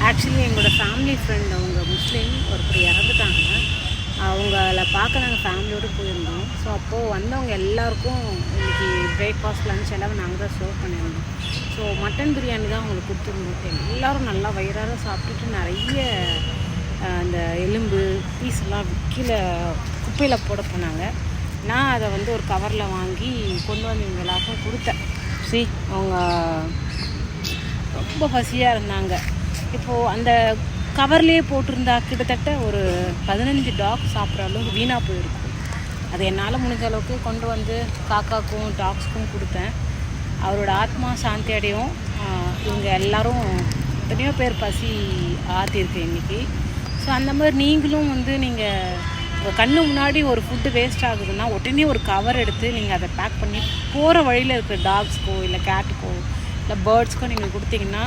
Actually எங்களோட family friend அவங்க முஸ்லீம் ஒருத்தர் இறந்துட்டாங்க. அவங்கள பார்க்க நாங்கள் ஃபேமிலியோடு போயிருந்தோம். ஸோ அப்போது வந்தவங்க எல்லாேருக்கும் இன்றைக்கி பிரேக்ஃபாஸ்ட் லன்ச் எல்லாம் நாங்கள் தான் சர்வ் பண்ணியிருந்தோம். ஸோ மட்டன் பிரியாணி தான் அவங்களுக்கு கொடுத்துருந்தோம். எல்லோரும் நல்லா வயிறார சாப்பிட்டுட்டு நிறைய அந்த எலும்பு பீஸெல்லாம் கீழே குப்பையில் போட போனாங்க. நான் அதை வந்து ஒரு கவரில் வாங்கி கொண்டு வந்து இவங்க எல்லாருக்கும் கொடுத்தேன். அவங்க ரொம்ப பசியாக இருந்தாங்க. இப்போது அந்த கவர்லேயே போட்டிருந்தா கிட்டத்தட்ட ஒரு 15 டாக் சாப்பிட்ற அளவுக்கு வீணாக போயிருக்கும். அது என்னால் முடிஞ்ச அளவுக்கு கொண்டு வந்து காக்காக்கும் டாக்ஸ்க்கும் கொடுத்தேன். அவரோட ஆத்மா சாந்தி அடையும். இவங்க எல்லோரும் எத்தனையோ பேர் பசி ஆற்றிருக்கு இன்றைக்கி. ஸோ அந்த மாதிரி நீங்களும் வந்து நீங்கள் கண்ணு முன்னாடி ஒரு ஃபுட்டு வேஸ்ட் ஆகுதுன்னா உடனே ஒரு கவர் எடுத்து நீங்கள் அதை பேக் பண்ணி போகிற வழியில் இருக்கிற டாக்ஸ்க்கோ இல்லை கேட்டுக்கோ இல்லை பேர்ட்ஸ்க்கோ நீங்கள் கொடுத்தீங்கன்னா